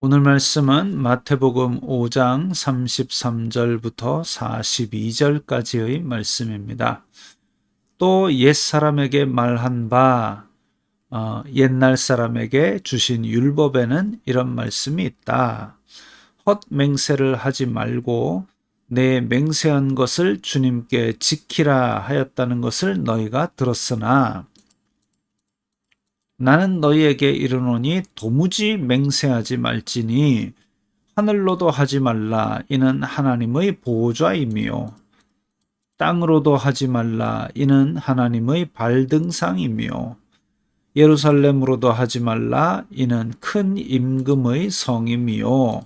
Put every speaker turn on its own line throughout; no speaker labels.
오늘 말씀은 마태복음 5장 33절부터 42절까지의 말씀입니다. 또 옛사람에게 말한 바 옛날 사람에게 주신 율법에는 이런 말씀이 있다. 헛맹세를 하지 말고 내 맹세한 것을 주님께 지키라 하였다는 것을 너희가 들었으나 나는 너희에게 이르노니 도무지 맹세하지 말지니 하늘로도 하지 말라 이는 하나님의 보호자이며 땅으로도 하지 말라 이는 하나님의 발등상이며 예루살렘으로도 하지 말라 이는 큰 임금의 성이며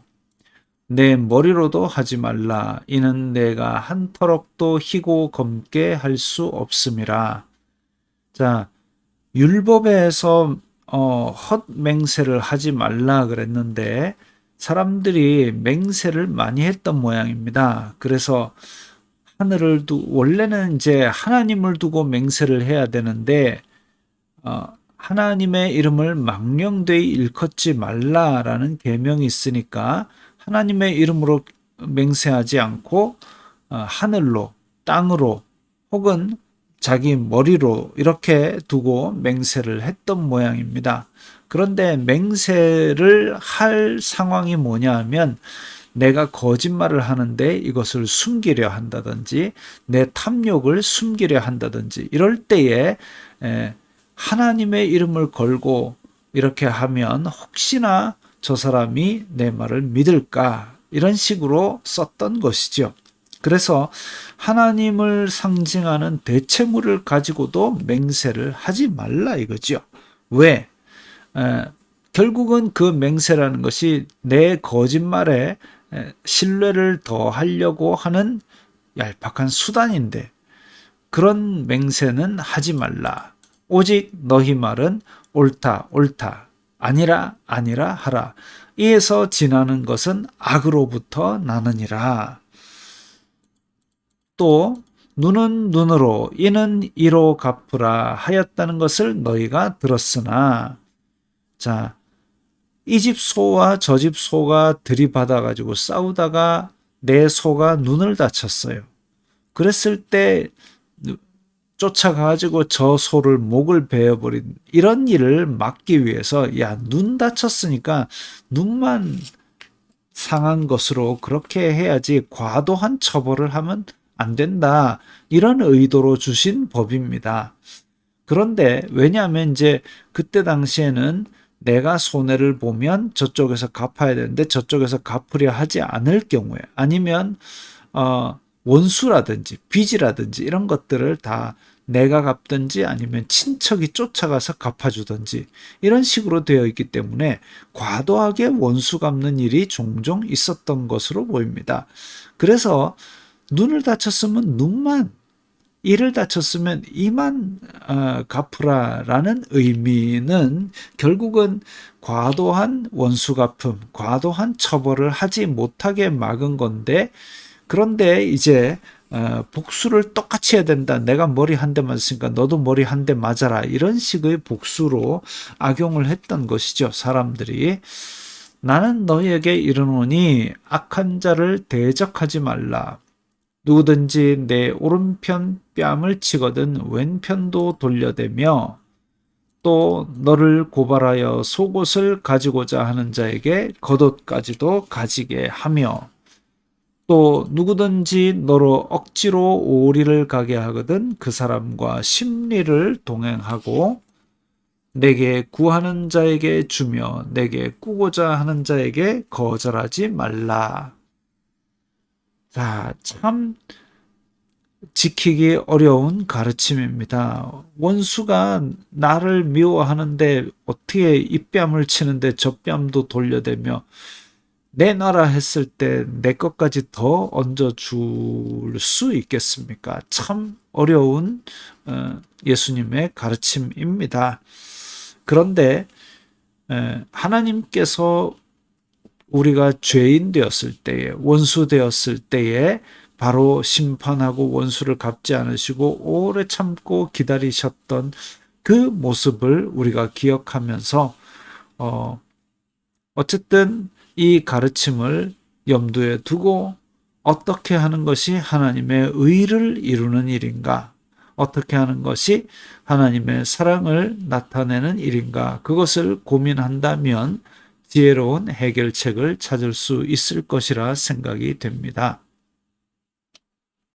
내 머리로도 하지 말라 이는 내가 한 터럭도 희고 검게 할 수 없음이라. 자, 율법에서 헛맹세를 하지 말라 그랬는데 사람들이 맹세를 많이 했던 모양입니다. 그래서 원래는 이제 하나님을 두고 맹세를 해야 되는데 하나님의 이름을 망령되이 일컫지 말라라는 계명이 있으니까 하나님의 이름으로 맹세하지 않고 하늘로, 땅으로 혹은 자기 머리로 이렇게 두고 맹세를 했던 모양입니다. 그런데 맹세를 할 상황이 뭐냐 하면 내가 거짓말을 하는데 이것을 숨기려 한다든지 내 탐욕을 숨기려 한다든지 이럴 때에 하나님의 이름을 걸고 이렇게 하면 혹시나 저 사람이 내 말을 믿을까 이런 식으로 썼던 것이죠. 그래서 하나님을 상징하는 대체물을 가지고도 맹세를 하지 말라 이거죠. 왜? 결국은 그 맹세라는 것이 내 거짓말에 신뢰를 더하려고 하는 얄팍한 수단인데 그런 맹세는 하지 말라. 오직 너희 말은 옳다 옳다 아니라 아니라 하라. 이에서 지나는 것은 악으로부터 나느니라. 또 눈은 눈으로 이는 이로 갚으라 하였다는 것을 너희가 들었으나 자, 이 집 소와 저 집 소가 들이받아 가지고 싸우다가 내 소가 눈을 다쳤어요. 그랬을 때 쫓아가 가지고 저 소를 목을 베어버린 이런 일을 막기 위해서 야, 눈 다쳤으니까 눈만 상한 것으로 그렇게 해야지 과도한 처벌을 하면 안 된다. 이런 의도로 주신 법입니다. 그런데 왜냐하면 이제 그때 당시에는 내가 손해를 보면 저쪽에서 갚아야 되는데 저쪽에서 갚으려 하지 않을 경우에 아니면 원수라든지 빚이라든지 이런 것들을 다 내가 갚든지 아니면 친척이 쫓아가서 갚아주든지 이런 식으로 되어 있기 때문에 과도하게 원수 갚는 일이 종종 있었던 것으로 보입니다. 그래서 눈을 다쳤으면 눈만, 이를 다쳤으면 이만 갚으라라는 의미는 결국은 과도한 원수 갚음, 과도한 처벌을 하지 못하게 막은 건데 그런데 이제 복수를 똑같이 해야 된다. 내가 머리 한 대 맞았으니까 너도 머리 한 대 맞아라. 이런 식의 복수로 악용을 했던 것이죠. 사람들이. 나는 너희에게 이르노니 악한 자를 대적하지 말라. 누구든지 내 오른편 뺨을 치거든 왼편도 돌려대며 또 너를 고발하여 속옷을 가지고자 하는 자에게 겉옷까지도 가지게 하며 또 누구든지 너로 억지로 오리를 가게 하거든 그 사람과 심리를 동행하고 내게 구하는 자에게 주며 내게 꾸고자 하는 자에게 거절하지 말라. 자, 참 지키기 어려운 가르침입니다. 원수가 나를 미워하는데 어떻게 이 뺨을 치는데 저 뺨도 돌려대며 내놔라 했을 때 내 것까지 더 얹어줄 수 있겠습니까? 참 어려운 예수님의 가르침입니다. 그런데 하나님께서 우리가 죄인 되었을 때에 원수 되었을 때에 바로 심판하고 원수를 갚지 않으시고 오래 참고 기다리셨던 그 모습을 우리가 기억하면서 어쨌든 이 가르침을 염두에 두고 어떻게 하는 것이 하나님의 의를 이루는 일인가? 어떻게 하는 것이 하나님의 사랑을 나타내는 일인가? 그것을 고민한다면 지혜로운 해결책을 찾을 수 있을 것이라 생각이 됩니다.